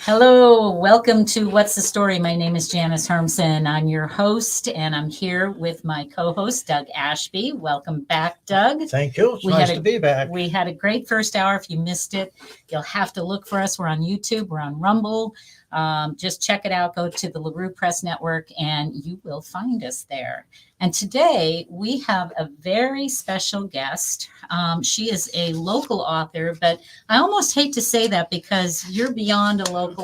Hello, welcome to What's the Story? My name is Janice Hermson. I'm your host, and I'm here with my co-host, Doug Ashby. Welcome back, Doug. Thank you. It's nice to be back. We had a great first hour. If you missed it, you'll have to look for us. We're on YouTube. We're on Rumble. Just check it out. Go to the LaRue Press Network, and you will find us there. And today we have a very special guest. She is a local author, but I almost hate to say that because you're beyond a local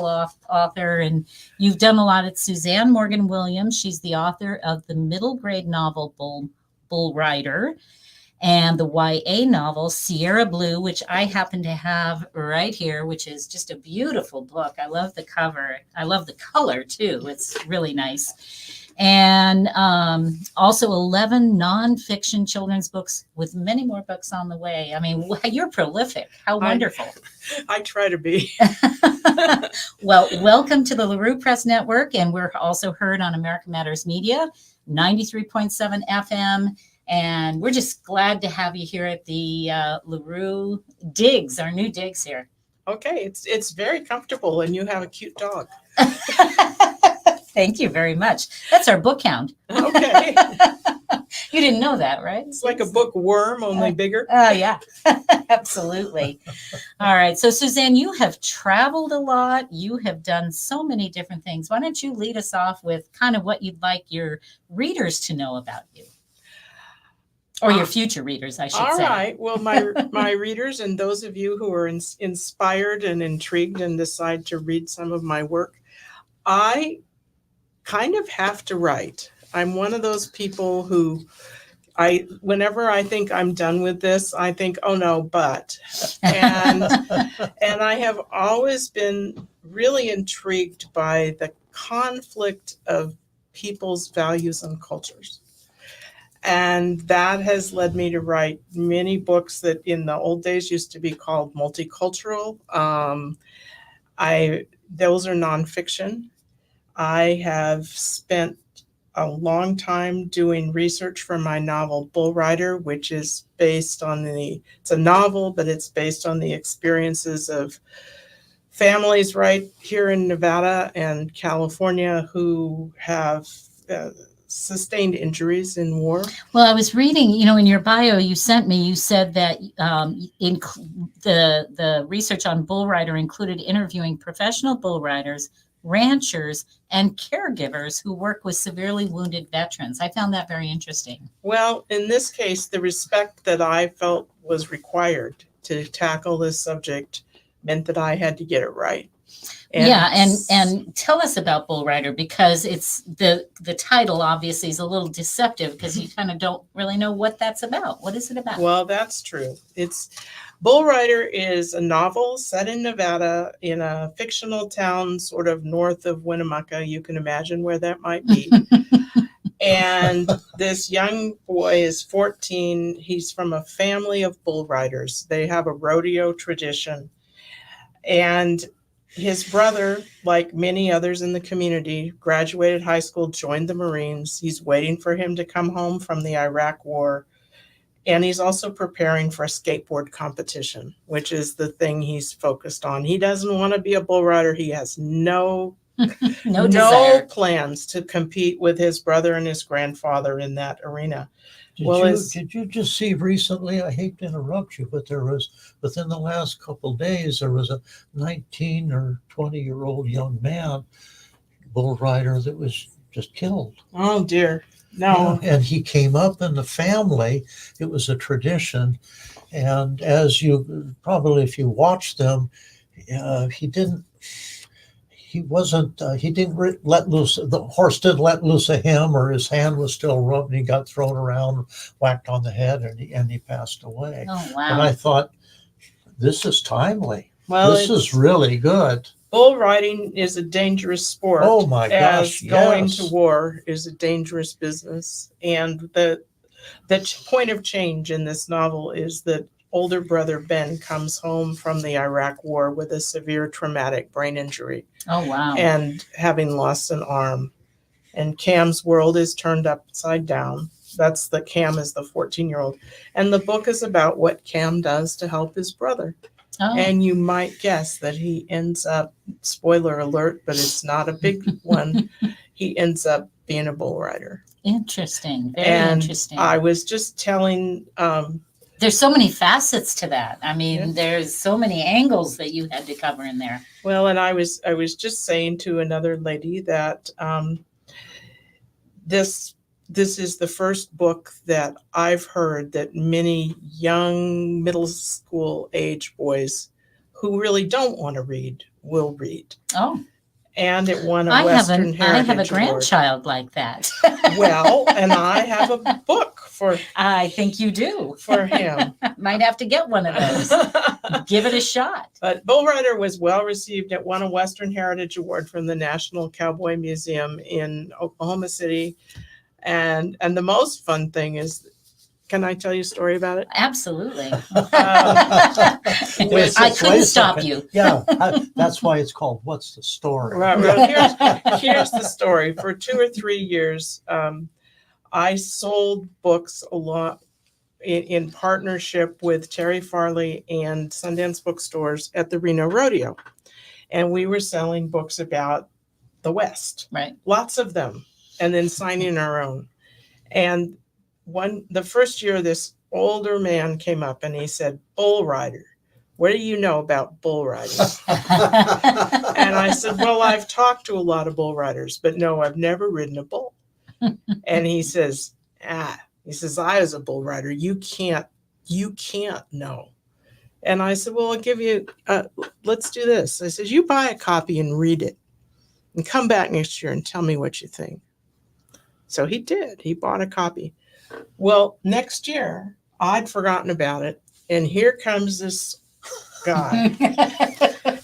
author, and you've done a lot. It's Suzanne Morgan Williams. She's the author of the middle grade novel Bull Rider and the YA novel Sierra Blue, which I happen to have right here, which is just a beautiful book. I love the cover. I love the color too. It's really nice. And also 11 nonfiction children's books with many more books on the way. I mean, you're prolific. How wonderful. I try to be. Well, welcome to the LaRue Press Network. And we're also heard on America Matters Media, 93.7 FM. And we're just glad to have you here at the LaRue Digs, our new digs here. Okay, it's very comfortable, and you have a cute dog. Thank you very much. That's our bookhound. Okay. You didn't know that, right? It's like a bookworm, only bigger. Oh, yeah, absolutely. All right. So, Suzanne, you have traveled a lot. You have done so many different things. Why don't you lead us off with kind of what you'd like your readers to know about you? Or your future readers, I should say. All right. Well, my readers and those of you who are inspired and intrigued and decide to read some of my work, I kind of have to write. I'm one of those people who whenever I think I'm done with this, I think, oh no, but. And I have always been really intrigued by the conflict of people's values and cultures. And that has led me to write many books that in the old days used to be called multicultural. Those are nonfiction. I have spent a long time doing research for my novel Bull Rider, which is based on it's a novel, but it's based on the experiences of families right here in Nevada and California who have sustained injuries in war. Well, I was reading, in your bio you sent me, you said that the research on Bull Rider included interviewing professional bull riders, ranchers, and caregivers who work with severely wounded veterans. I found that very interesting. Well, in this case, the respect that I felt was required to tackle this subject meant that I had to get it right. And tell us about Bull Rider, because it's the title obviously is a little deceptive because you kind of don't really know what that's about. What is it about? Well, that's true. Bull Rider is a novel set in Nevada in a fictional town sort of north of Winnemucca. You can imagine where that might be. And this young boy is 14. He's from a family of bull riders. They have a rodeo tradition. And his brother, like many others in the community, graduated high school, joined the Marines. He's waiting for him to come home from the Iraq War. And he's also preparing for a skateboard competition, which is the thing he's focused on. He doesn't want to be a bull rider. He has no plans to compete with his brother and his grandfather in that arena. Did you just see recently, I hate to interrupt you, but there was, within the last couple of days, there was a 19 or 20-year-old young man, bull rider, that was just killed. Oh, dear. No. And he came up in the family. It was a tradition. And as you probably, if you watch them, he didn't let loose, the horse didn't let loose of him, or his hand was still rubbed, and he got thrown around, whacked on the head, and he passed away. Oh, wow. And I thought, this is timely. Well, this is really good. Bull riding is a dangerous sport. Oh my gosh, as going to war is a dangerous business. And the point of change in this novel is that older brother Ben comes home from the Iraq War with a severe traumatic brain injury. Oh, wow. And having lost an arm. And Cam's world is turned upside down. Cam is the 14-year-old. And the book is about what Cam does to help his brother. Oh, And you might guess that he ends up, spoiler alert, but it's not a big one, he ends up being a bull rider. interesting. Very And interesting. I was just telling, There's so many facets to that. I mean, Yeah. there's so many angles that you had to cover in there. well, and I was just saying to another lady that this is the first book that I've heard that many young middle school age boys who really don't want to read will read. Oh, And it won a I Western Heritage have a Award. grandchild like that. Well, and I have a book for I think you do. him. Might have to get one of those. Give it a shot. But Bull Rider was well received. It won a Western Heritage Award from the National Cowboy Museum in Oklahoma City. And the most fun thing is, can I tell you a story about it? Absolutely. Um, Yes, I yes, couldn't wait a stop second. you. Yeah, that's why it's called What's the Story? Right, well, here's the story. For 2 or 3 years, I sold books a lot in partnership with Terry Farley and Sundance Bookstores at the Reno Rodeo. And we were selling books about the West, Right. lots of them, and then signing our own. And the first year, this older man came up and he said, "Bull rider, what do you know about bull riding?" And I said, "Well, I've talked to a lot of bull riders, but no, I've never ridden a bull." And he says, I was a bull rider. You can't know. And I said, "Well, I'll give you, let's do this." I said, "You buy a copy and read it and come back next year and tell me what you think." So he did. He bought a copy. Well, next year, I'd forgotten about it. And here comes this guy.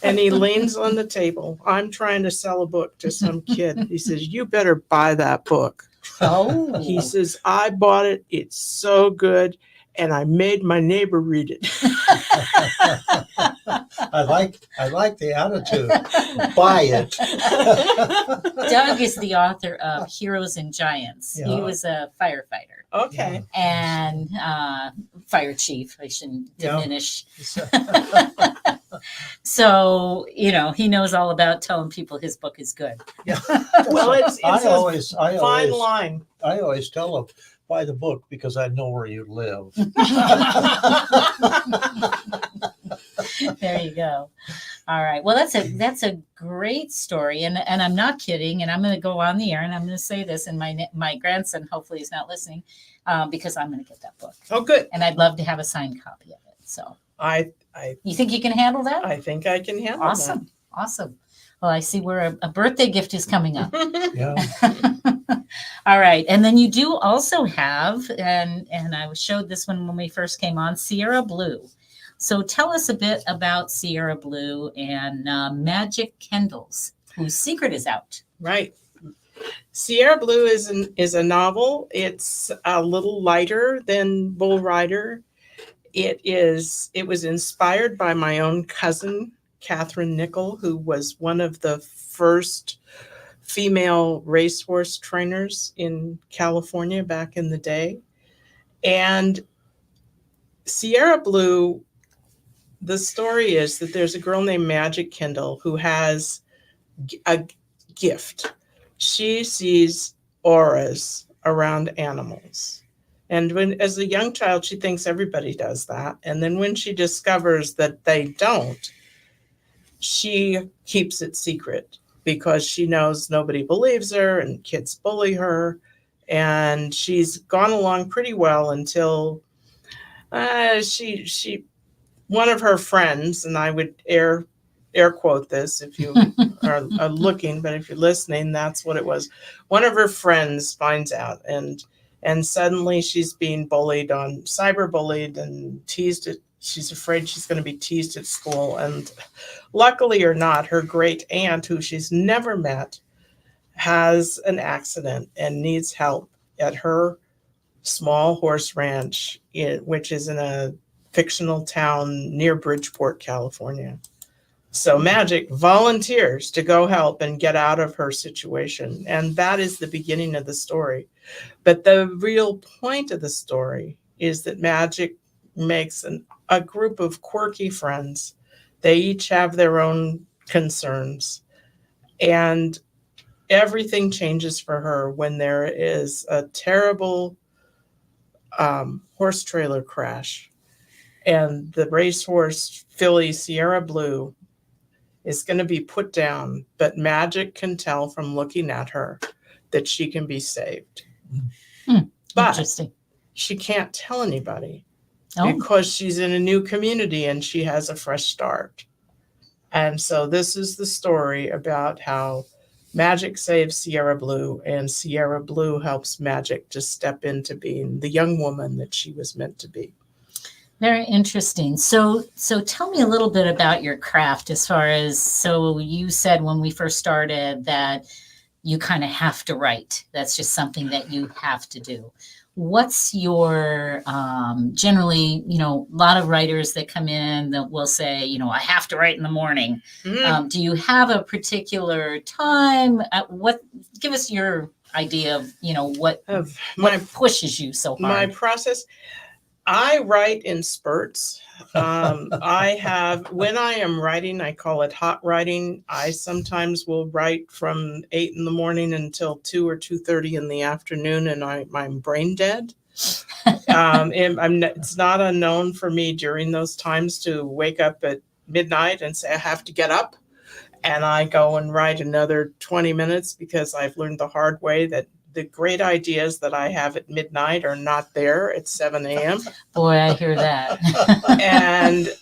And he leans on the table. I'm trying to sell a book to some kid. He says, "You better buy that book." Oh. He says, "I bought it. It's so good. And I made my neighbor read it." I like the attitude. Buy it. Doug is the author of Heroes and Giants. He Yeah. was a firefighter Okay. and fire chief. I shouldn't Yeah. diminish. So, he knows all about telling people his book is good. Yeah. Well, it's I a always fine line. I always tell them, buy the book because I know where you live. There you go. All right. Well, that's a great story, and I'm not kidding. And I'm going to go on the air, and I'm going to say this, and my grandson hopefully is not listening, because I'm going to get that book, Oh, good. and I'd love to have a signed copy of it. So, I you think you can handle that? think I can handle Awesome. Awesome. Well, I see where a birthday gift is coming up. that. Yeah. All right. And then you do also have, and I showed this one when we first came on, Sierra Blue. So tell us a bit about Sierra Blue and Magic Kendall's, whose secret is out. Right. Sierra Blue is a novel. It's a little lighter than Bull Rider. It was inspired by my own cousin, Catherine Nickel, who was one of the first female racehorse trainers in California back in the day. And Sierra Blue, the story is that there's a girl named Magic Kendall who has a gift. She sees auras around animals. And as a young child, she thinks everybody does that. And then when she discovers that they don't, she keeps it secret because she knows nobody believes her and kids bully her. And she's gone along pretty well until she one of her friends, and I would air quote this if you are looking, but if you're listening, that's what it was. One of her friends finds out, and suddenly she's being bullied, cyberbullied and teased. She's afraid she's going to be teased at school. And luckily or not, her great aunt, who she's never met, has an accident and needs help at her small horse ranch, which is in a fictional town near Bridgeport, California. So Magic volunteers to go help and get out of her situation. And that is the beginning of the story. But the real point of the story is that Magic makes a group of quirky friends They each have their own concerns. And everything changes for her when there is a terrible horse trailer crash. And the racehorse filly Sierra Blue is going to be put down, but Magic can tell from looking at her that she can be saved. But Interesting. she can't tell anybody Oh, because she's in a new community and she has a fresh start. And so this is the story about how Magic saves Sierra Blue, and Sierra Blue helps Magic to step into being the young woman that she was meant to be. very interesting. So tell me a little bit about your craft as far as, so you said when we first started that you kind of have to write. That's just something that you have to do. What's your, generally, a lot of writers that come in that will say, I have to write in the morning. Do you have a particular time? Give us your idea of, what pushes you so hard? My process, I write in spurts. I have, when I am writing, I call it hot writing. I sometimes will write from 8 in the morning until 2 or 2:30 in the afternoon, and I'm brain dead. It's not unknown for me during those times to wake up at midnight and say, I have to get up. And I go and write another 20 minutes because I've learned the hard way that the great ideas that I have at midnight are not there at 7 a.m. Boy, I hear that.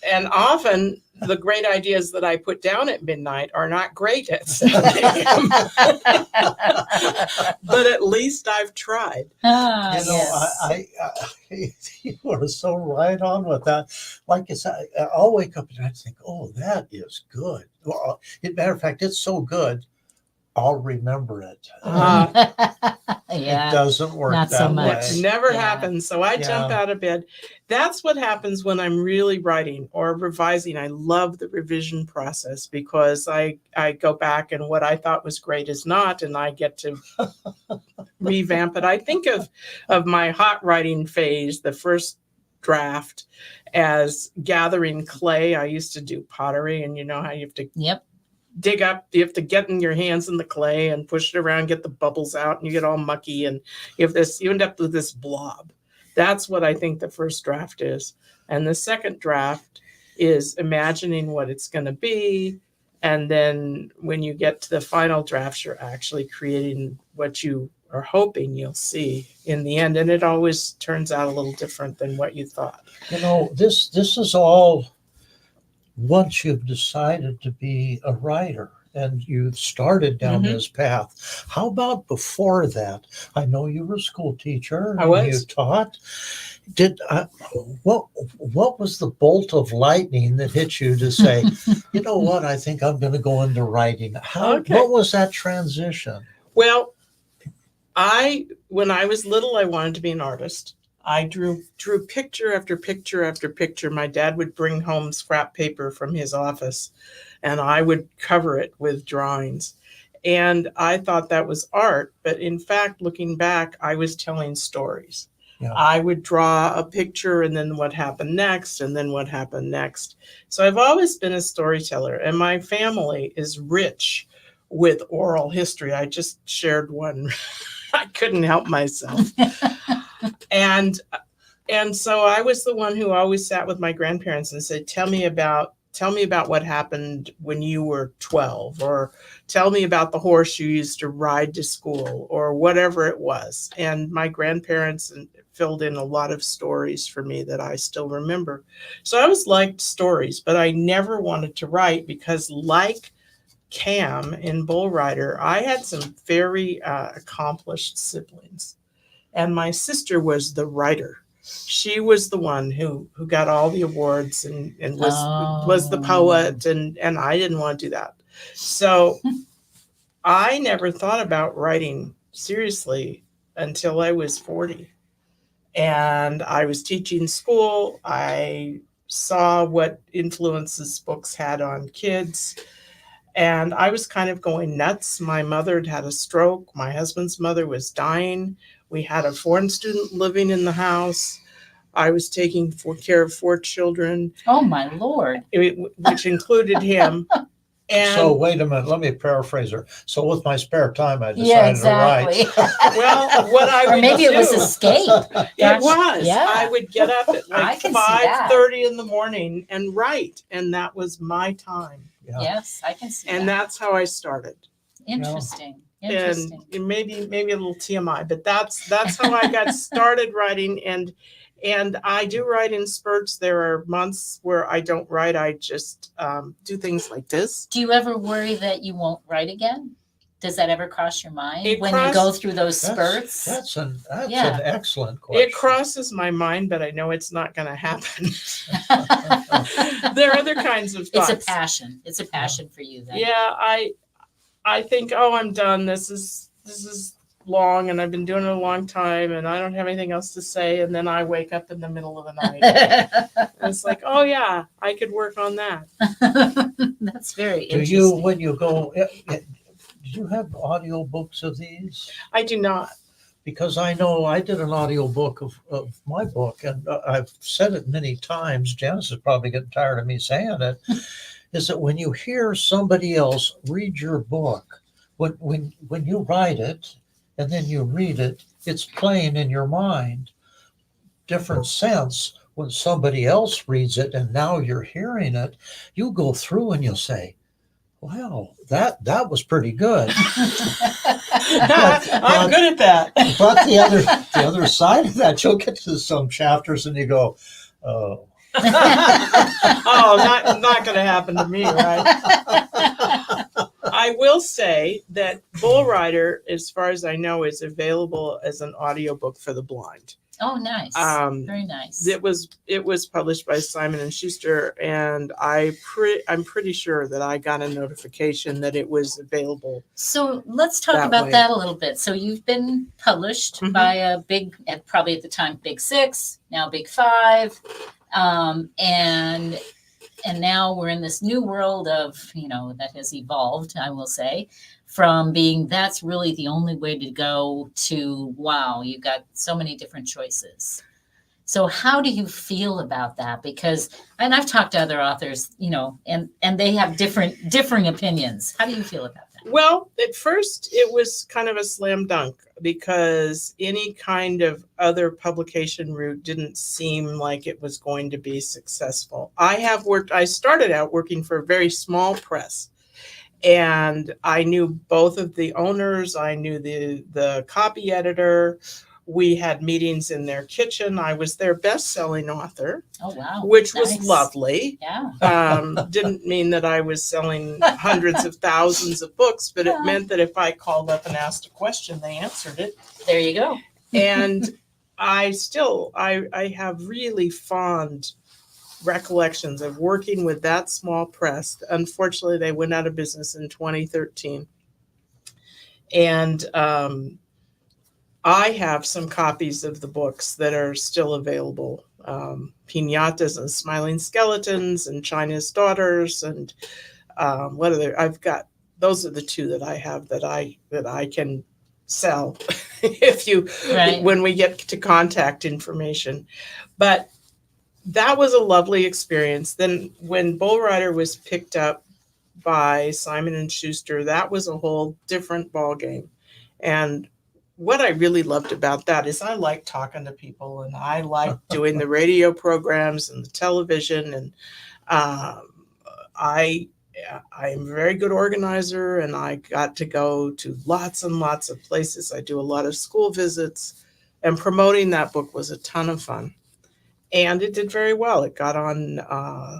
and often the great ideas that I put down at midnight are not great at 7 a.m. But at least I've tried. You are so right on with that. Like I said, I'll wake up and I think, oh, that is good. Well, matter of fact, it's so good, I'll remember it. It doesn't work not that so way. much. It never happens. So I jump out of bed. That's what happens when I'm really writing or revising. I love the revision process because I go back and what I thought was great is not, and I get to revamp it. I think of my hot writing phase, the first draft, as gathering clay. I used to do pottery, and you know how you have to dig up, you have to get in your hands in the clay and push it around, get the bubbles out, and you get all mucky, and you end up with this blob. That's what I think the first draft is. And the second draft is imagining what it's going to be. And then when you get to the final draft, you're actually creating what you are hoping you'll see in the end. And it always turns out a little different than what you thought. This is all once you've decided to be a writer and you've started down this path. How about before that? I know you were a school teacher. I was. You taught. What was the bolt of lightning that hit you to say, you know what, I think I'm going to go into writing? What was that transition? Well, when I was little, I wanted to be an artist. I drew picture after picture after picture. My dad would bring home scrap paper from his office, and I would cover it with drawings. And I thought that was art. But in fact, looking back, I was telling stories. Yeah. I would draw a picture and then what happened next and then what happened next. So I've always been a storyteller, and my family is rich with oral history. I just shared one. I couldn't help myself. And so I was the one who always sat with my grandparents and said, tell me about what happened when you were 12, or tell me about the horse you used to ride to school, or whatever it was. And my grandparents filled in a lot of stories for me that I still remember. So I always liked stories, but I never wanted to write because, like Cam in Bull Rider, I had some very accomplished siblings. And my sister was the writer. She was the one who got all the awards and was the poet, and I didn't want to do that. So I never thought about writing seriously until I was 40. And I was teaching school. I saw what influences books had on kids. And I was kind of going nuts. My mother had had a stroke. My husband's mother was dying. We had a foreign student living in the house. I was taking care of 4 children, Oh my Lord. which included him. And So wait a minute, let me paraphrase her. So with my spare time, I Yeah, decided to write. exactly. well, what I Or would maybe do, it was escape. it Gosh, was. yeah. I would get up at I like can see that. 5:30 in the morning and write, and that was my time. Yeah. Yes, I can see And that. that's how I started. Interesting. And Interesting. maybe a little TMI, but that's how I got started writing. And I do write in spurts. There are months where I don't write. I just do things like this. Do you ever worry that you won't write again? Does that ever cross your mind It when you cross- go through those spurts? That's an Yeah. excellent question. It crosses my mind, but I know it's not going to happen. There are other kinds of thoughts. It's a passion. It's a passion for you then. Yeah, I think, oh, I'm done. This is long, and I've been doing it a long time, and I don't have anything else to say. And then I wake up in the middle of the night. And it's like, oh yeah, I could work on that. That's very Do interesting. you, when you go, do you have audiobooks of these? I do not. Because I know I did an audiobook of my book, and I've said it many times. Janice is probably getting tired of me saying it. Is that when you hear somebody else read your book, when you write it and then you read it, it's playing in your mind. Different sense when somebody else reads it and now you're hearing it, you go through and you'll say, wow, that was pretty good. I'm good at that. But the other side of that, you'll get to some chapters and you go, oh. Oh, not going to happen to me, right? I will say that Bull Rider, as far as I know, is available as an audiobook for the blind. Oh, nice. Very nice. It was published by Simon and Schuster, and I'm pretty sure that I got a notification that it was available. So let's talk that about way. that a little bit. So you've been published Mhm. by a big, probably at the time, Big Six, now Big Five. And now we're in this new world of, that has evolved, I will say, from being that's really the only way to go to, wow, you've got so many different choices. So how do you feel about that? Because, and I've talked to other authors, and they have differing opinions. How do you feel about that? Well, at first it was kind of a slam dunk because any kind of other publication route didn't seem like it was going to be successful. I started out working for a very small press, and I knew both of the owners. I knew the copy editor. We had meetings in their kitchen. I was their best-selling author. Oh, wow. Which Nice. was lovely. Yeah. Didn't mean that I was selling hundreds of thousands of books, but it meant that if I called up and asked a question, they answered it. There you go. And I have really fond recollections of working with that small press. Unfortunately, they went out of business in 2013. And I have some copies of the books that are still available. Pinatas and Smiling Skeletons and China's Daughters and those are the two that I have that I can sell when we get to contact information. But that was a lovely experience. Then when Bull Rider was picked up by Simon and Schuster, that was a whole different ballgame. And what I really loved about that is I like talking to people, and I like doing the radio programs and the television. And I am a very good organizer, and I got to go to lots and lots of places. I do a lot of school visits, and promoting that book was a ton of fun. And it did very well. It got on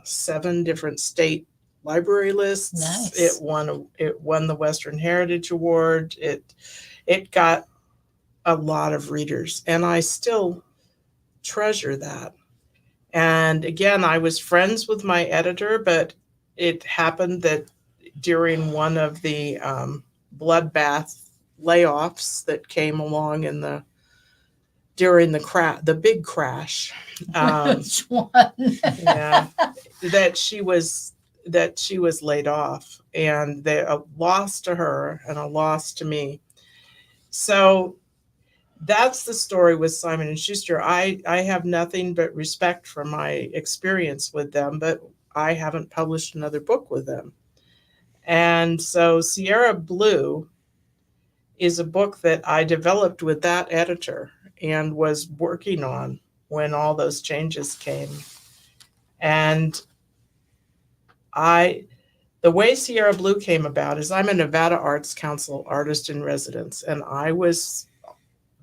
7 different state library lists. Nice. It won the Western Heritage Award. It got a lot of readers, and I still treasure that. And again, I was friends with my editor, but it happened that during one of the bloodbath layoffs that came along during the big crash, Which one? yeah, that she was laid off, and a loss to her and a loss to me. So that's the story with Simon and Schuster. I have nothing but respect for my experience with them, but I haven't published another book with them. And so Sierra Blue is a book that I developed with that editor and was working on when all those changes came. And the way Sierra Blue came about is I'm a Nevada Arts Council artist in residence, and I was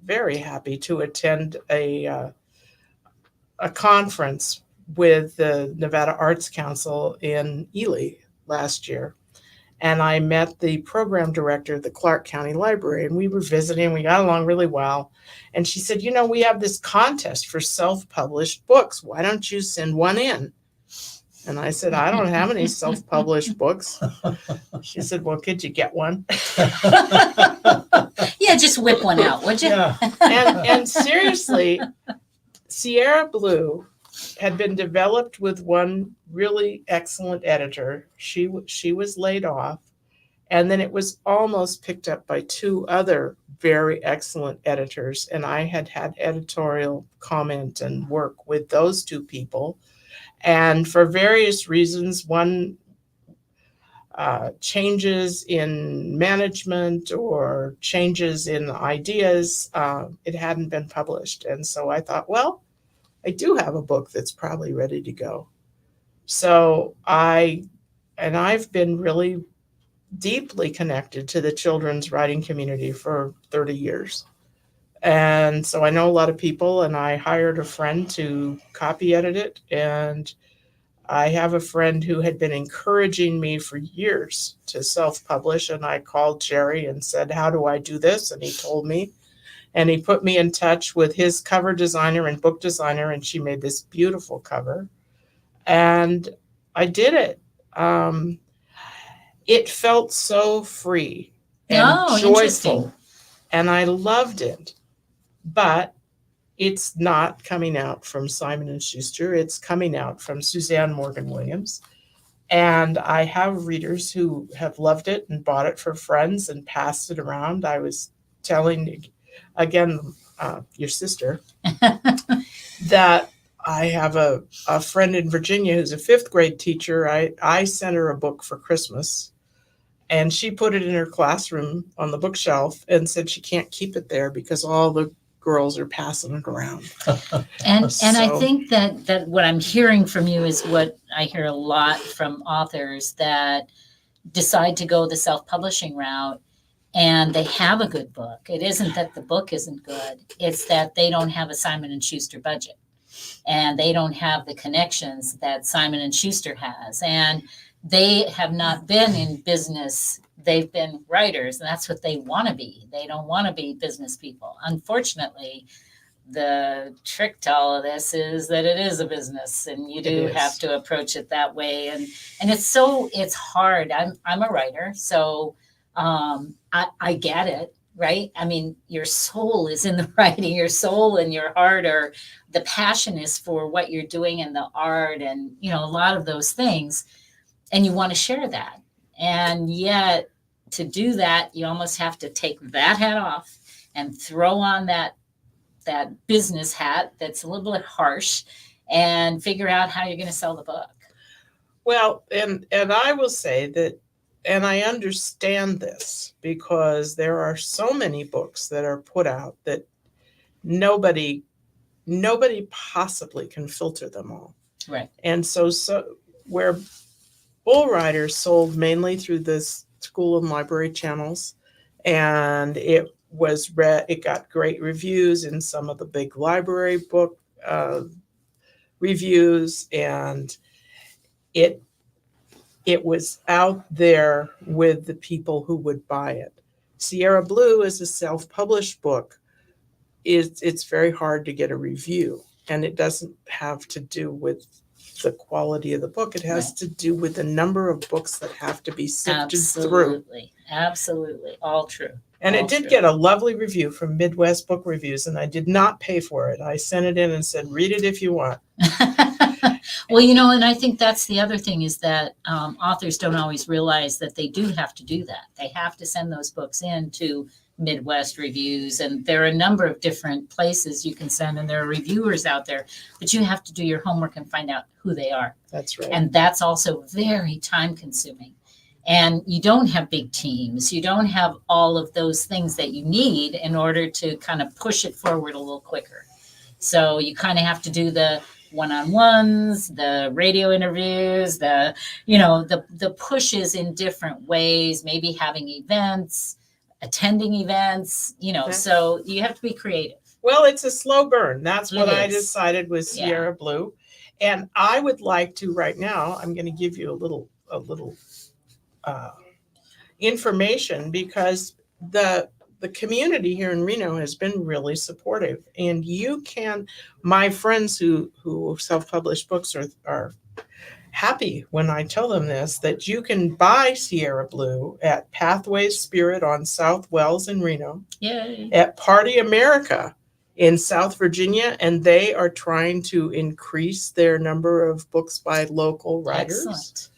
very happy to attend a conference with the Nevada Arts Council in Ely last year. And I met the program director of the Clark County Library, and we were visiting. We got along really well. And she said, we have this contest for self-published books. Why don't you send one in? And I said, I don't have any self-published books. She said, well, could you get one? Yeah, just whip one out, would you? Yeah. And seriously, Sierra Blue had been developed with one really excellent editor. She was laid off, and then it was almost picked up by two other very excellent editors. And I had editorial comment and work with those two people. And for various reasons, one changes in management or changes in ideas, it hadn't been published. And so I thought, well, I do have a book that's probably ready to go. So I've been really deeply connected to the children's writing community for 30 years. And so I know a lot of people, and I hired a friend to copy edit it. And I have a friend who had been encouraging me for years to self-publish. And I called Jerry and said, how do I do this? And he told me. And he put me in touch with his cover designer and book designer, and she made this beautiful cover. And I did it. It felt so free and joyful, and I loved it. But it's not coming out from Simon & Schuster. It's coming out from Suzanne Morgan Williams. And I have readers who have loved it and bought it for friends and passed it around. I was telling, again, your sister, that I have a friend in Virginia who's a 5th grade teacher. I sent her a book for Christmas, and she put it in her classroom on the bookshelf and said she can't keep it there because all the girls are passing it around. And I think that what I'm hearing from you is what I hear a lot from authors that decide to go the self-publishing route, and they have a good book. It isn't that the book isn't good. It's that they don't have a Simon & Schuster budget, and they don't have the connections that Simon & Schuster has. And they have not been in business. They've been writers, and that's what they want to be. They don't want to be business people. Unfortunately, the trick to all of this is that it is a business, and you do have to approach it that way. And it's hard. I'm a writer, so I get it, right? I mean, your soul is in the writing. Your soul and your heart are, the passion is for what you're doing and the art and, a lot of those things. And you want to share that. And yet to do that, you almost have to take that hat off and throw on that business hat that's a little bit harsh and figure out how you're going to sell the book. Well, and I will say that, and I understand this because there are so many books that are put out that nobody possibly can filter them all. Right. And so where Bull Rider sold mainly through the school and library channels, and it was it got great reviews in some of the big library book reviews, and it was out there with the people who would buy it. Sierra Blue is a self-published book. It's very hard to get a review, and it doesn't have to do with the quality of the book. It has to do with the number of books that have to be sifted through. Absolutely. All true. And it did get a lovely review from Midwest Book Reviews, and I did not pay for it. I sent it in and said, read it if you want. Well, and I think that's the other thing is that authors don't always realize that they do have to do that. They have to send those books in to Midwest reviews, and there are a number of different places you can send, and there are reviewers out there, but you have to do your homework and find out who they are. That's right. And that's also very time consuming. And you don't have big teams. You don't have all of those things that you need in order to kind of push it forward a little quicker. So you kind of have to do the one-on-ones, the radio interviews, the pushes in different ways, maybe having events, attending events, so you have to be creative. Well, it's a slow burn. That's what I is. decided with Sierra Blue. And I would like to right now, I'm going to give you a little information, because the community here in Reno has been really supportive. And you can, my friends who self-published books are happy when I tell them this, that you can buy Sierra Blue at Pathways Spirit on South Wells in Reno, Yay. at Party America in South Virginia, and they are trying to increase their number of books by local writers. Excellent.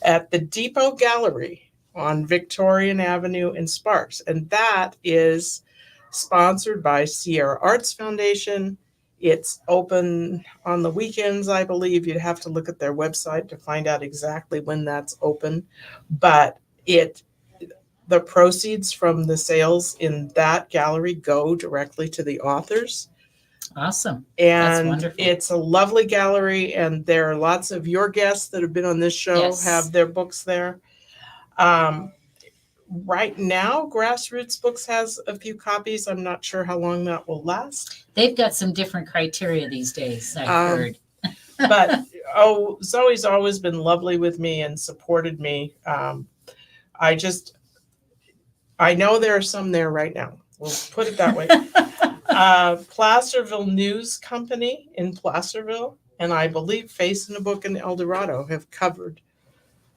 At the Depot Gallery on Victorian Avenue in Sparks, and that is sponsored by Sierra Arts Foundation. It's open on the weekends, I believe. You'd have to look at their website to find out exactly when that's open. But the proceeds from the sales in that gallery go directly to the authors. Awesome. That's And wonderful. it's a lovely gallery, and there are lots of your guests that have been on this show Yes. have their books there. Right now, Grassroots Books has a few copies. I'm not sure how long that will last. They've got some different criteria these days, I've heard. But Zoe's always been lovely with me and supported me. I know there are some there right now. We'll put it that way. Placerville News Company in Placerville, and I believe Face in a Book in El Dorado have covered.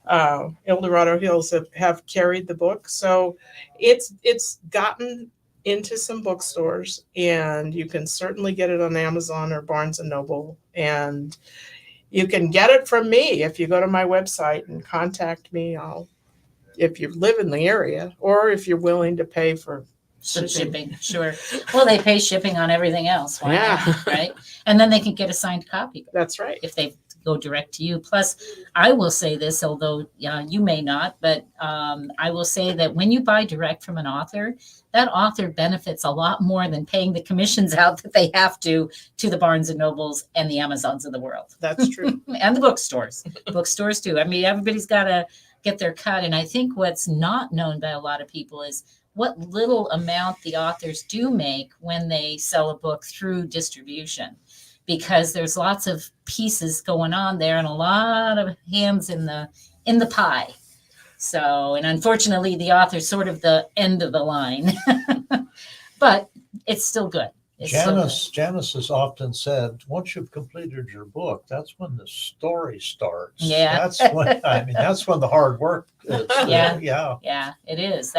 El Dorado Hills have carried the book. So it's gotten into some bookstores, and you can certainly get it on Amazon or Barnes & Noble. And you can get it from me if you go to my website and contact me. If you live in the area, or if you're willing to pay for Some shipping, sure. Well, they pay shipping on everything else. Why Yeah. not, right? And then they can get a signed copy That's right. if they go direct to you. Plus, I will say this, although you may not, but I will say that when you buy direct from an author, that author benefits a lot more than paying the commissions out that they have to the Barnes and Nobles and the Amazons of the world. That's true. And the bookstores. Bookstores too. I mean, everybody's got to get their cut. And I think what's not known by a lot of people is what little amount the authors do make when they sell a book through distribution, because there's lots of pieces going on there and a lot of hands in the pie. So, and unfortunately, the author's sort of the end of the line, but it's still good. Janice has often said, once you've completed your book, that's when the story starts. Yeah. That's when the hard work is. Yeah. Yeah. Yeah, it is.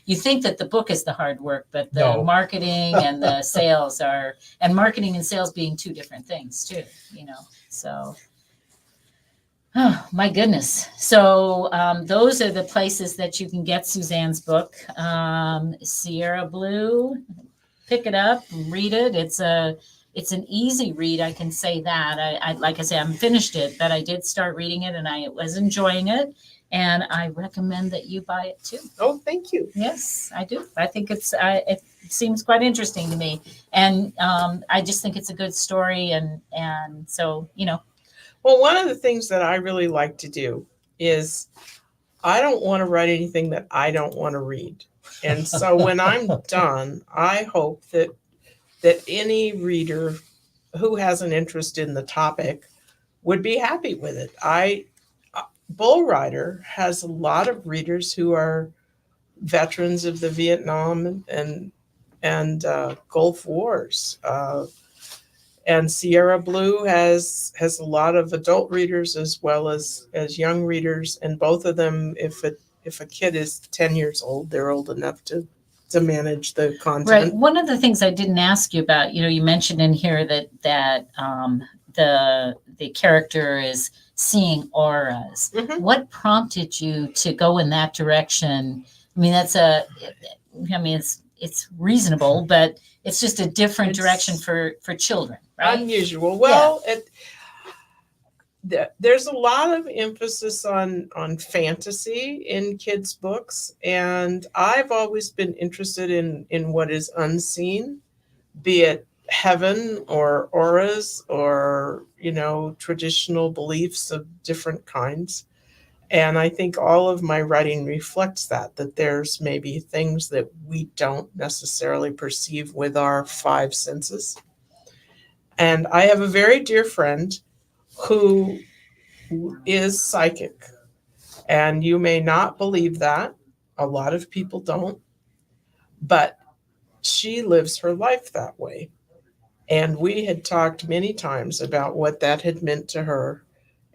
You think that the book is the hard work, but the No. marketing and the sales and marketing and sales being two different things too, so. Oh, my goodness. So those are the places that you can get Suzanne's book. Sierra Blue, pick it up, read it. It's an easy read. I can say that. I like I say, I haven't finished it, but I did start reading it and I was enjoying it. And I recommend that you buy it too. Oh, thank you. Yes, I do. I think it seems quite interesting to me. And I just think it's a good story. And so, Well, one of the things that I really like to do is I don't want to write anything that I don't want to read. And so when I'm done, I hope that any reader who has an interest in the topic would be happy with it. Bull Rider has a lot of readers who are veterans of the Vietnam and Gulf Wars. And Sierra Blue has a lot of adult readers as well as young readers. And both of them, if a kid is 10 years old, they're old enough to manage the content. right. One of the things I didn't ask you about, you mentioned in here that the character is seeing auras. Mhm. What prompted you to go in that direction? I mean, it's reasonable, but it's just a different It's direction for children, right? unusual. Well, there's a lot of emphasis on fantasy in kids' books, and I've always been interested in what is unseen, be it heaven or auras or traditional beliefs of different kinds. And I think all of my writing reflects that there's maybe things that we don't necessarily perceive with our five senses. And I have a very dear friend who is psychic. And you may not believe that. A lot of people don't. But she lives her life that way. And we had talked many times about what that had meant to her.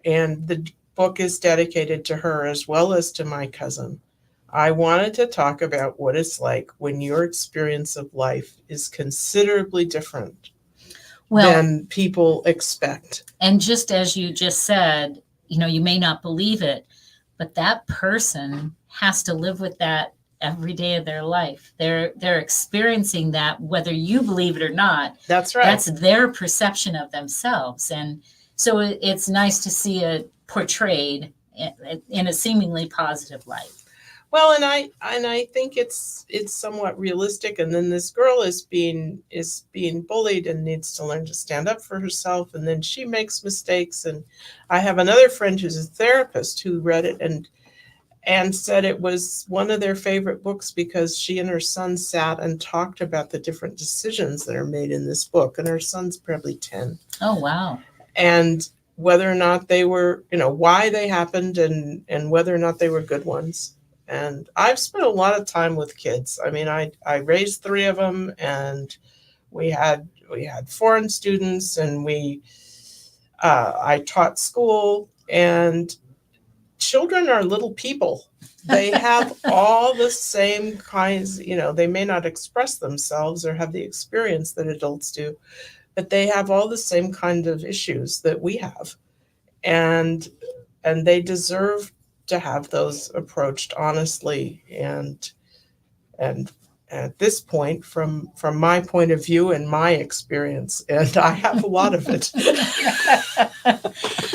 And the book is dedicated to her as well as to my cousin. I wanted to talk about what it's like when your experience of life is considerably different than people expect. And just as you just said, you may not believe it, but that person has to live with that every day of their life. They're experiencing that, whether you believe it or not. That's right. That's their perception of themselves. And so it's nice to see it portrayed in a seemingly positive light. Well, and I think it's somewhat realistic. And then this girl is being bullied and needs to learn to stand up for herself. And then she makes mistakes. And I have another friend who's a therapist who read it and said it was one of their favorite books because she and her son sat and talked about the different decisions that are made in this book. And her son's probably 10. Oh, wow. And whether or not they were, why they happened and whether or not they were good ones. And I've spent a lot of time with kids. I mean, I raised 3 of them, and we had foreign students, and I taught school, and children are little people. They have all the same kinds, they may not express themselves or have the experience that adults do, but they have all the same kind of issues that we have. And they deserve to have those approached honestly and at this point from my point of view and my experience, and I have a lot of it.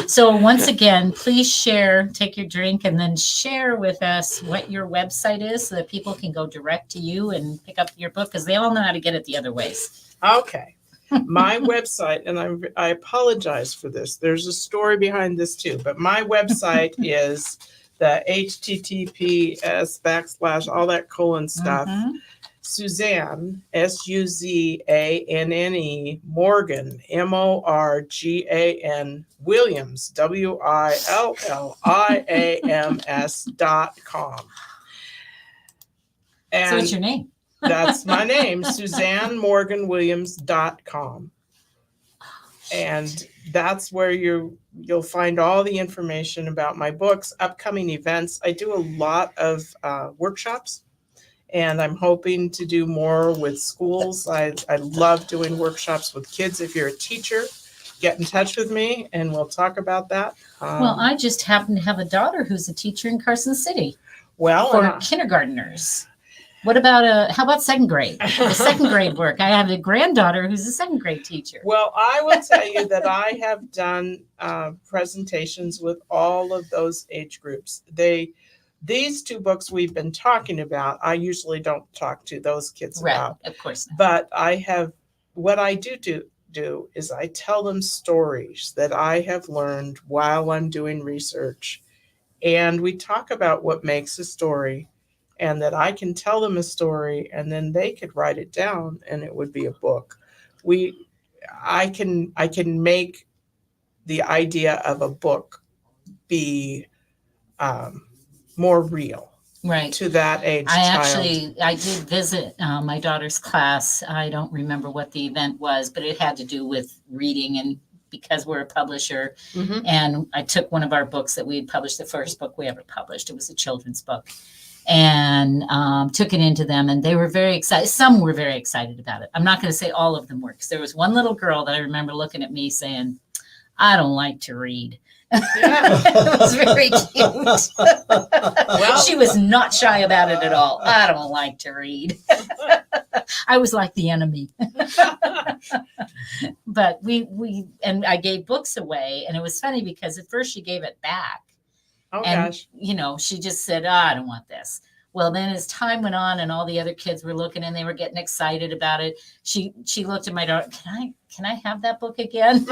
So once again, please take your drink and then share with us what your website is so that people can go direct to you and pick up your book, because they all know how to get it the other ways. Okay. My website, and I apologize for this, there's a story behind this too, but my website is the https / all that colon stuff. Mm-hmm. Suzanne, Suzanne Morgan, Morgan Williams, WILLIAMS.com. And So what's your name? that's my name, SuzanneMorganWilliams.com. And that's where you'll find all the information about my books, upcoming events. I do a lot of workshops, and I'm hoping to do more with schools. I love doing workshops with kids. If you're a teacher, get in touch with me, and we'll talk about that. Well, I just happen to have a daughter who's a teacher in Carson City for kindergartners. How about second grade? The second grade work. I have a granddaughter who's a second grade teacher. Well, I will tell you that I have done presentations with all of those age groups. These 2 books we've been talking about, I usually don't talk to those kids about. Of course not. But what I do is I tell them stories that I have learned while I'm doing research. And we talk about what makes a story, and that I can tell them a story and then they could write it down and it would be a book. I can make the idea of a book be more real, right, to that age child. I did visit my daughter's class. I don't remember what the event was, but it had to do with reading, and because we're a publisher, Mm-hmm. and I took one of our books that we had published, the first book we ever published. It was a children's book, and took it into them, and they were very excited. Some were very excited about it. I'm not going to say all of them were, because there was one little girl that I remember looking at me saying, I don't like to read. Yeah. It was very cute. Well, She was not shy about it at all. I don't like to read. I was like the enemy. But and I gave books away, and it was funny because at first she gave it back. oh And, gosh. she just said, I don't want this. Well, then as time went on and all the other kids were looking and they were getting excited about it, she looked at my daughter, can I have that book again?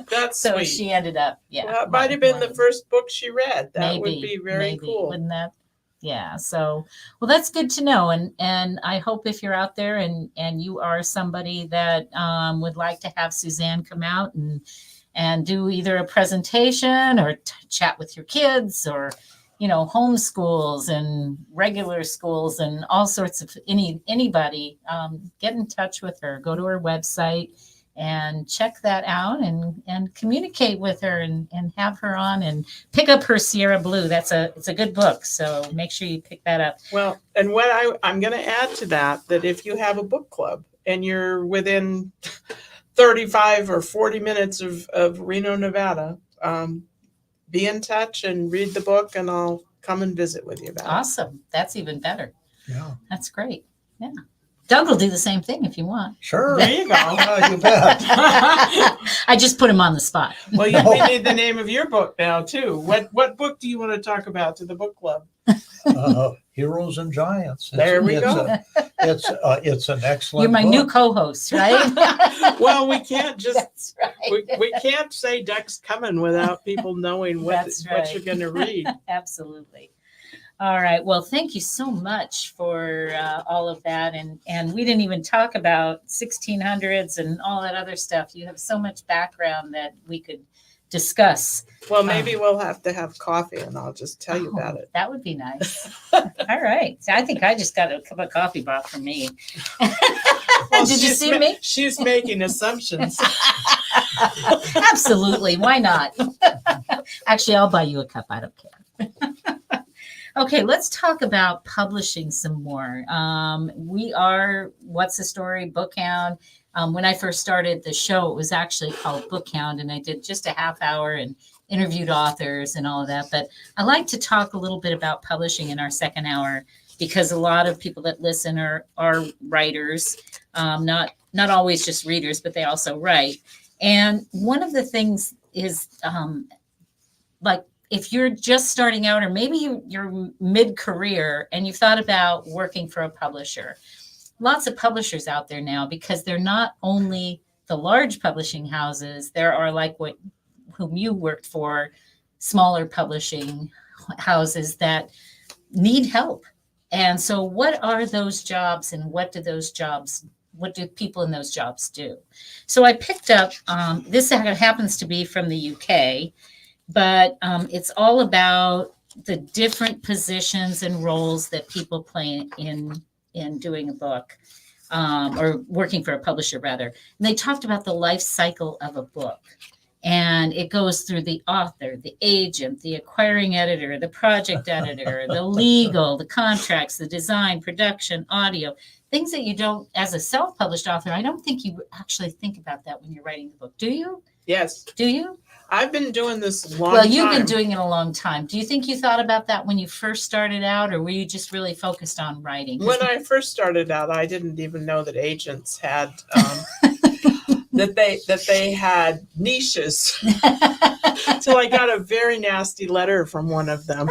That's So sweet. she ended up, Well, it might have been the wanting- first book she read. That would maybe, be very maybe. cool. Wouldn't that? Yeah. So, well, that's good to know. And I hope if you're out there and you are somebody that would like to have Suzanne come out and do either a presentation or chat with your kids or, homeschools and regular schools and all sorts of anybody, get in touch with her, go to her website and check that out and communicate with her and have her on and pick up her Sierra Blue. It's a good book. So make sure you pick that up. Well, and what I'm going to add to that if you have a book club and you're within 35 or 40 minutes of Reno, Nevada, be in touch and read the book, and I'll come and visit with you about it. Awesome. That's even better. Yeah. That's great. Yeah. Doug will do the same thing if you want. Sure. There you go. Yeah, you bet. I just put him on the spot. Well, we need the name of your book now too. What book do you want to talk about to the book club? Heroes and Giants. There we go. It's an excellent. You're my book. new co-host, right? Well, we can't just That's right. we can't say Duck's coming without people knowing what That's what right. you're going to read. Absolutely. All right. Well, thank you so much for all of that. And we didn't even talk about 1600s and all that other stuff. You have so much background that we could discuss. Well, maybe we'll have to have coffee, and I'll just tell you about it. That would be nice. All right. So I think I just got a cup of coffee bought for me. Well, Did you she's see me? She's making assumptions. Absolutely. Why not? Actually, I'll buy you a cup. I don't care. Okay, let's talk about publishing some more. We are What's the Story Book Hound. When I first started the show, it was actually called Book Hound, and I did just a half hour and interviewed authors and all of that. But I like to talk a little bit about publishing in our second hour because a lot of people that listen are writers, not always just readers, but they also write. And one of the things is like, if you're just starting out, or maybe you're mid-career and you've thought about working for a publisher, lots of publishers out there now, because they're not only the large publishing houses, there are like whom you worked for, smaller publishing houses that need help. And so what are those jobs, and what do people in those jobs do? So I picked up, this happens to be from the UK, but it's all about the different positions and roles that people play in doing a book, or working for a publisher, rather. And they talked about the life cycle of a book. And it goes through the author, the agent, the acquiring editor, the project editor, the legal, the contracts, the design, production, audio, things that you don't, as a self-published author, I don't think you actually think about that when you're writing the book. Do you? Yes, Do you? I've been doing this a long Well, time. you've been doing it a long time. Do you think you thought about that when you first started out, or were you just really focused on writing? When I first started out, I didn't even know that agents had that they had niches. Till I got a very nasty letter from one of them.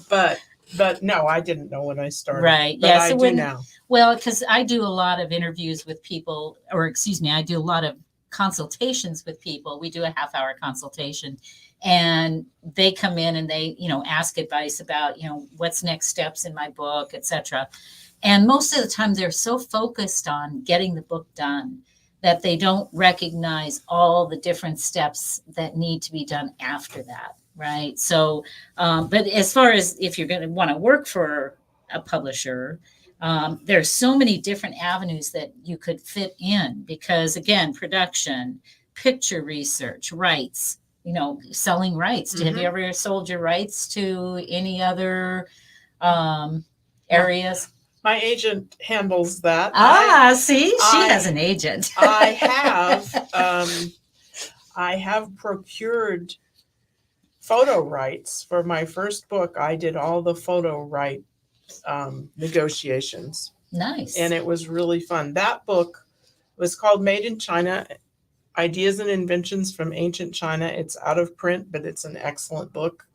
But no, I didn't know when I started. Right. But Yeah. I So do now. well, because I do a lot of interviews with people, or excuse me, I do a lot of consultations with people. We do a half-hour consultation, and they come in and they, ask advice about, what's next steps in my book, etc. And most of the time they're so focused on getting the book done that they don't recognize all the different steps that need to be done after that. Right. So, but as far as if you're going to want to work for a publisher, there's so many different avenues that you could fit in, because again, production, picture research, rights, selling rights. Have you ever sold your rights to any other areas? My agent handles that. See, she has an agent. I have I have procured photo rights for my first book. I did all the photo right negotiations, Nice. and it was really fun. That book was called Made in China, Ideas and Inventions from Ancient China. It's out of print, but it's an excellent book.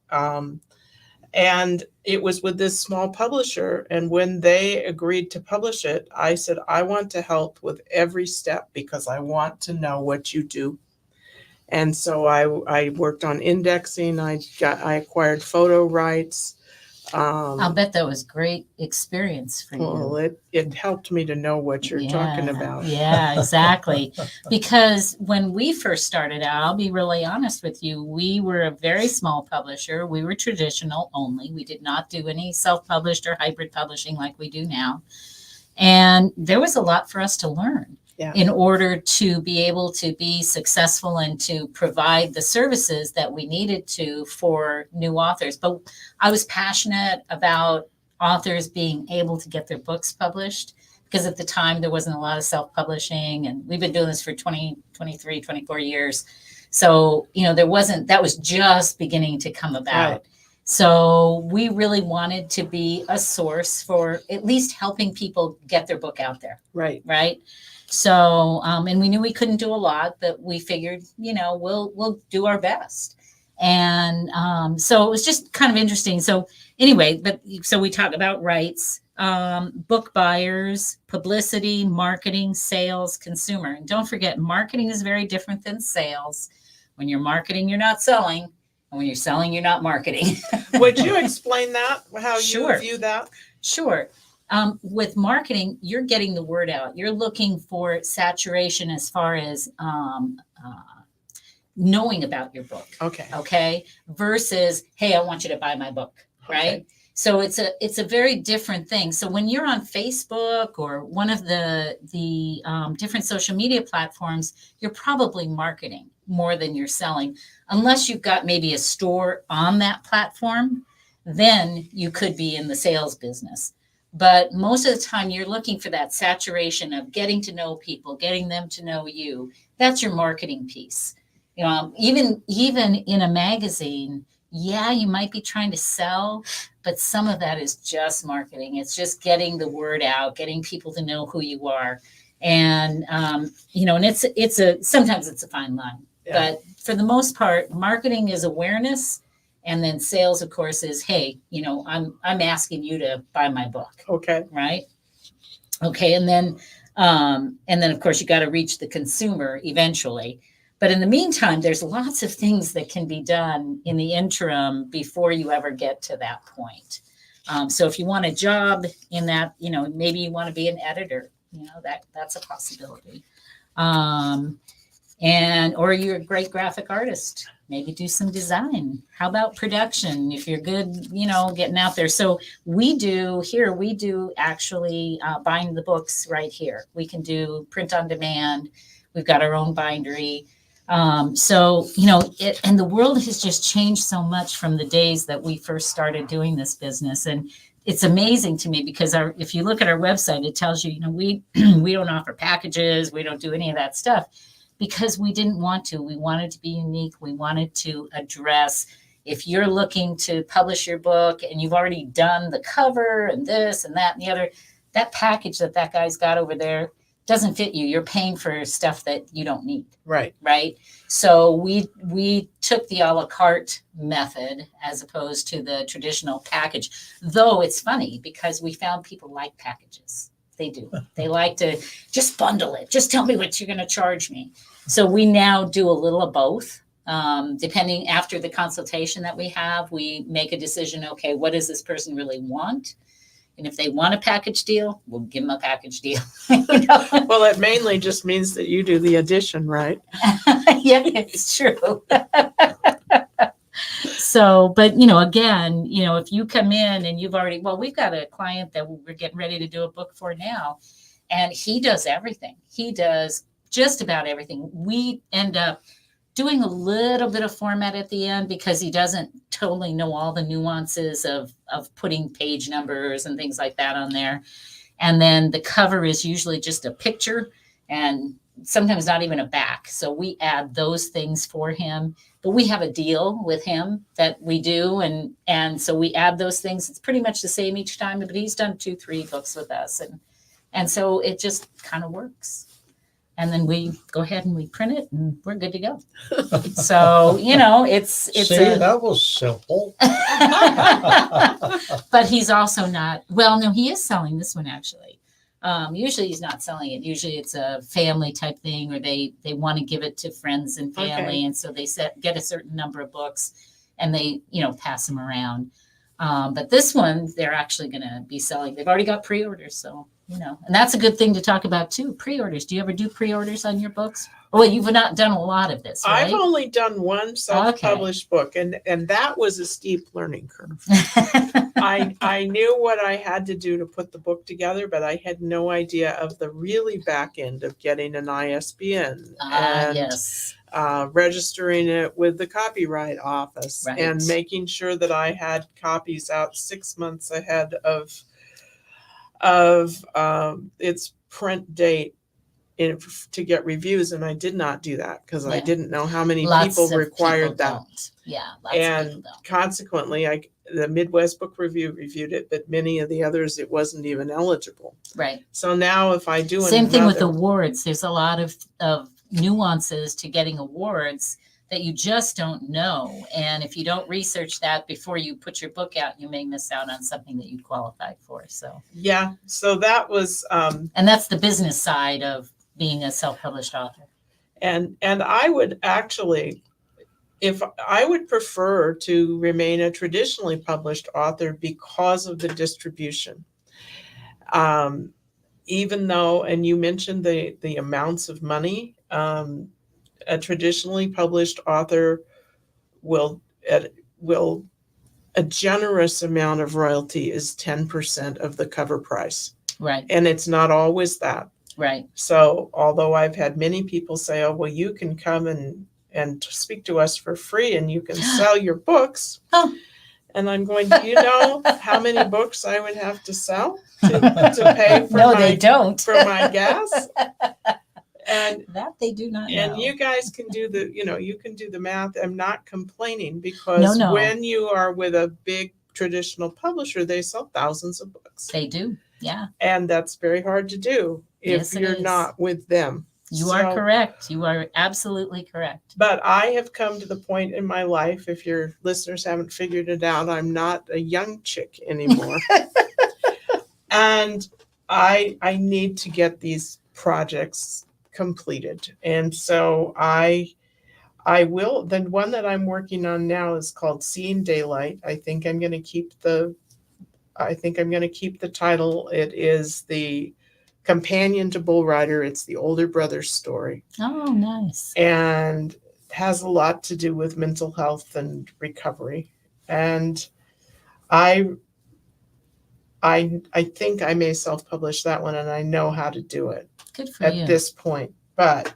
And it was with this small publisher. And when they agreed to publish it, I said, I want to help with every step because I want to know what you do. And so I worked on indexing. I acquired photo rights. I'll bet that was great experience for you. Well, it helped me to know what you're talking about. Yeah, exactly. Because when we first started out, I'll be really honest with you, we were a very small publisher. We were traditional only. We did not do any self-published or hybrid publishing like we do now. And there was a lot for us to learn. Yeah. In order to be able to be successful and to provide the services that we needed to for new authors. But I was passionate about authors being able to get their books published because at the time there wasn't a lot of self-publishing, and we've been doing this for 20, 23, 24 years. So, that was just beginning to come about. Right. So we really wanted to be a source for at least helping people get their book out there. Right. Right. So, and we knew we couldn't do a lot, but we figured, we'll do our best. And so it was just kind of interesting. So anyway, so we talk about rights, book buyers, publicity, marketing, sales, consumer. And don't forget, marketing is very different than sales. When you're marketing, you're not selling. And when you're selling, you're not marketing. Would you explain that, how Sure. you view that? Sure. With marketing, you're getting the word out. You're looking for saturation as far as knowing about your book. Okay. Versus, hey, I want you to buy my book. Right. Okay. So it's a very different thing. So when you're on Facebook or one of the different social media platforms, you're probably marketing more than you're selling, unless you've got maybe a store on that platform. Then you could be in the sales business. But most of the time you're looking for that saturation of getting to know people, getting them to know you. That's your marketing piece. Even in a magazine, yeah, you might be trying to sell, but some of that is just marketing. It's just getting the word out, getting people to know who you are. And, and sometimes it's a fine line, Yeah. but for the most part, marketing is awareness. And then sales, of course, is, hey, I'm asking you to buy my book. Okay. Right. Okay. And then of course, you got to reach the consumer eventually. But in the meantime, there's lots of things that can be done in the interim before you ever get to that point. So if you want a job in that, maybe you want to be an editor, that's a possibility. Or you're a great graphic artist. Maybe do some design. How about production? If you're good, getting out there. So we do actually bind the books right here. We can do print on demand. We've got our own bindery. And the world has just changed so much from the days that we first started doing this business. And it's amazing to me because if you look at our website, it tells you, we don't offer packages. We don't do any of that stuff. Because we didn't want to. We wanted to be unique. We wanted to address, if you're looking to publish your book and you've already done the cover and this and that and the other, that package that guy's got over there doesn't fit you. You're paying for stuff that you don't need. Right. Right. So we took the a la carte method as opposed to the traditional package. Though it's funny because we found people like packages. They do. They like to just bundle it. Just tell me what you're going to charge me. So we now do a little of both. Depending after the consultation that we have, we make a decision. Okay, what does this person really want? And if they want a package deal, we'll give them a package deal. Well, it mainly just means that you do the addition, right? Yeah, it's true. So, but, again, if you come in and you've already, we've got a client that we're getting ready to do a book for now, and he does everything. He does just about everything. We end up doing a little bit of format at the end because he doesn't totally know all the nuances of putting page numbers and things like that on there. And then the cover is usually just a picture, and sometimes not even a back. So we add those things for him, but we have a deal with him that we do. And so we add those things. It's pretty much the same each time, but he's done 2-3 books with us. And so it just kind of works. And then we go ahead and we print it and we're good to go. So, it's See, that was simple. but he's also not, well, no, he is selling this one actually. Usually he's not selling it. Usually it's a family type thing, or they want to give it to friends and family. Okay. And so they get a certain number of books and they, pass them around. But this one, they're actually going to be selling. They've already got pre-orders. So, and that's a good thing to talk about too. Pre-orders. Do you ever do pre-orders on your books? Well, you've not done a lot of this, right? I've only done one self-published book, and that was a steep learning curve. I knew what I had to do to put the book together, but I had no idea of the really back end of getting an ISBN and yes. Registering it with the Copyright Office, Right. and making sure that I had copies out 6 months ahead of its print date to get reviews, and I did not do that because I didn't know how many people required that. Don't. Yeah, lots of And people don't. consequently, the Midwest Book Review reviewed it, but many of the others, it wasn't even eligible. Right. So now if I do Same thing with another- awards. There's a lot of nuances to getting awards that you just don't know. And if you don't research that before you put your book out, you may miss out on something that you qualified for. So Yeah, so that was and that's the business side of being a self-published author. and I would actually, if I would prefer to remain a traditionally published author because of the distribution. Even though, and you mentioned the amounts of money, a traditionally published author will a generous amount of royalty is 10% of the cover price. Right. And it's not always that. Right. So although I've had many people say, oh, well, you can come and speak to us for free and you can sell your books. Oh. And I'm going, do you know how many books I would have to sell to pay for they don't. for my gas? And That they do not know. and you guys can do the math. I'm not complaining because No. when you are with a big traditional publisher, they sell thousands of books. They do. Yeah. And that's very hard to do if Yes, it you're is. not with them. You are So- correct. You are absolutely correct. But I have come to the point in my life, if your listeners haven't figured it out, I'm not a young chick anymore. And I need to get these projects completed. And so I will. The one that I'm working on now is called Seeing Daylight. I think I'm going to keep the title. It is the companion to Bull Rider. It's the older brother's story. Oh, nice. And has a lot to do with mental health and recovery. And I think I may self-publish that one, and I know how to do it Good for at you. this point. But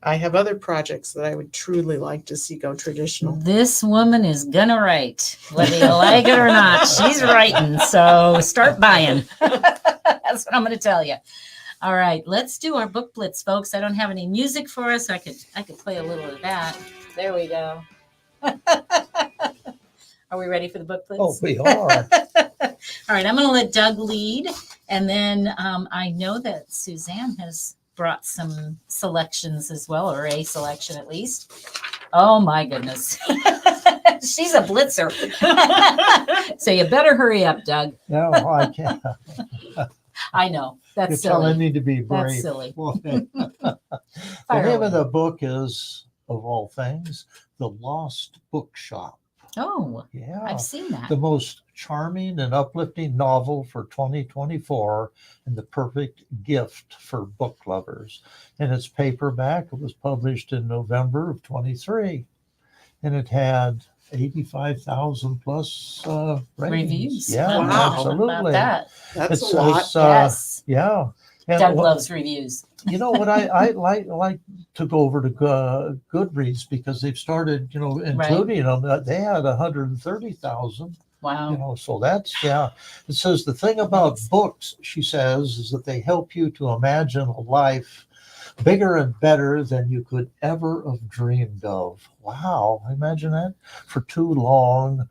I have other projects that I would truly like to see go traditional. This woman is gonna write, whether you like it or not. She's writing, so start buying. That's what I'm gonna tell you. All right, let's do our book blitz, folks. I don't have any music for us. I could play a little of that. There we go. Are we ready for the book blitz? Oh, we are. All right, I'm going to let Doug lead. And then I know that Suzanne has brought some selections as well, or a selection at least. Oh, my goodness. She's a blitzer. So you better hurry up, Doug. No, I can't. I know. You're That's telling silly. me to be brave. That's silly. Well, the Fire name away. of the book is, of all things, The Lost Bookshop. Oh, Yeah. I've seen that. The most charming and uplifting novel for 2024 and the perfect gift for book lovers. And it's paperback. It was published in November of 23. And it had 85,000 plus Reviews. Yeah, Wow. How absolutely. about that? That's It's- a lot. it's, Yes. Yeah. And Doug what- loves reviews. You know what I like to go over to Goodreads because they've started, including them. They had 130,000. Wow. So that's, yeah. It says the thing about books, she says, is that they help you to imagine a life bigger and better than you could ever have dreamed of. Wow, imagine that. For too long,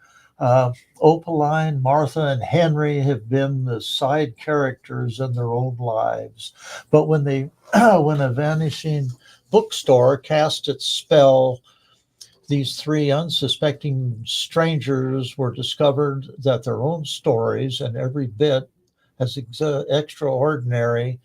Opaline, Martha, and Henry have been the side characters in their own lives. But when when a vanishing bookstore cast its spell, these three unsuspecting strangers were discovered that their own stories, and every bit as extraordinary,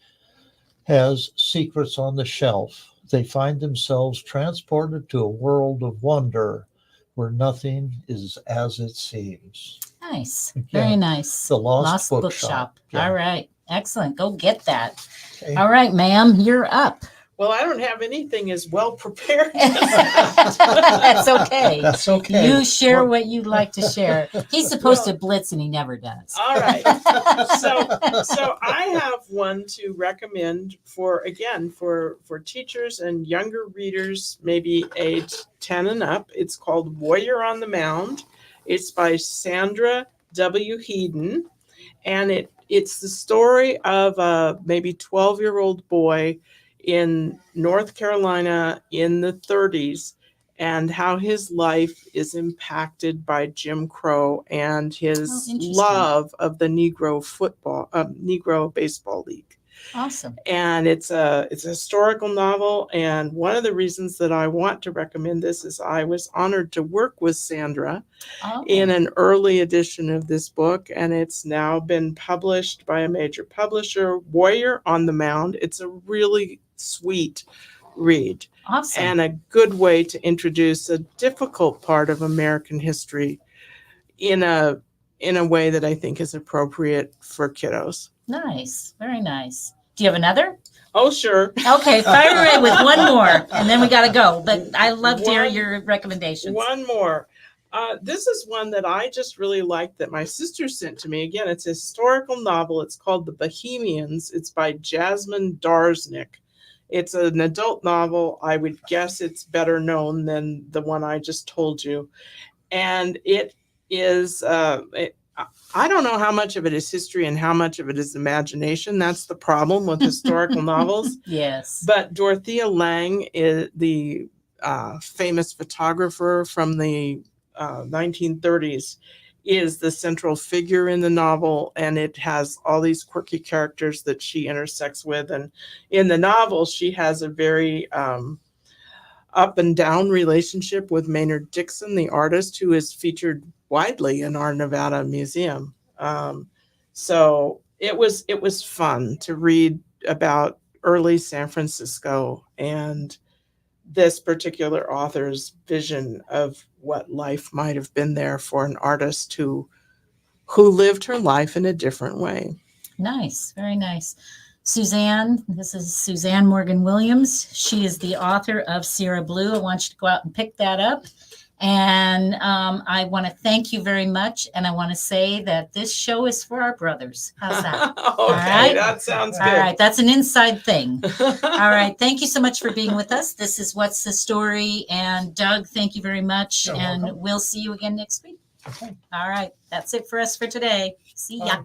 has secrets on the shelf. They find themselves transported to a world of wonder where nothing is as it seems. Nice. Again, Very nice. The Lost Bookshop. Yeah. All right. Excellent. Go get that. Okay. All right, ma'am, you're up. Well, I don't have anything as well prepared. That's okay. That's okay. You share what you'd like to share. He's supposed to blitz and he never does. All right. So I have one to recommend for teachers and younger readers, maybe age 10 and up. It's called Warrior on the Mound. It's by Sandra W. Heeden, and it's the story of a maybe 12-year-old boy in North Carolina in the 30s, and how his life is impacted by Jim Crow and his love of the Negro baseball league. Awesome. And it's a historical novel. And one of the reasons that I want to recommend this is I was honored to work with Sandra in an early edition of this book, and it's now been published by a major publisher, Warrior on the Mound. It's a really sweet read. Awesome. And a good way to introduce a difficult part of American history in a way that I think is appropriate for kiddos. Nice. Very nice. Do you have another? Oh, sure. Okay, fire away with one more, and then we got to go. But I love to hear your recommendations. One more. This is one that I just really liked that my sister sent to me. Again, it's a historical novel. It's called The Bohemians. It's by Jasmine Darznik. It's an adult novel. I would guess it's better known than the one I just told you. And it is, I don't know how much of it is history and how much of it is imagination. That's the problem with historical novels. Yes. But Dorothea Lange is the famous photographer from the 1930s, is the central figure in the novel, and it has all these quirky characters that she intersects with. And in the novel, she has a very up and down relationship with Maynard Dixon, the artist, who is featured widely in our Nevada museum. So it was fun to read about early San Francisco and this particular author's vision of what life might have been there for an artist who lived her life in a different way. Nice. Very nice. Suzanne, this is Suzanne Morgan Williams. She is the author of Sierra Blue. I want you to go out and pick that up. And I want to thank you very much. And I want to say that this show is for our brothers. How's that? Okay, all right? That sounds good. All right. That's an inside thing. All right. Thank you so much for being with us. This is What's the Story? And Doug, thank you very much. You're and welcome. we'll see you again next week. Okay. All right. That's it for us for today. See ya. Bye.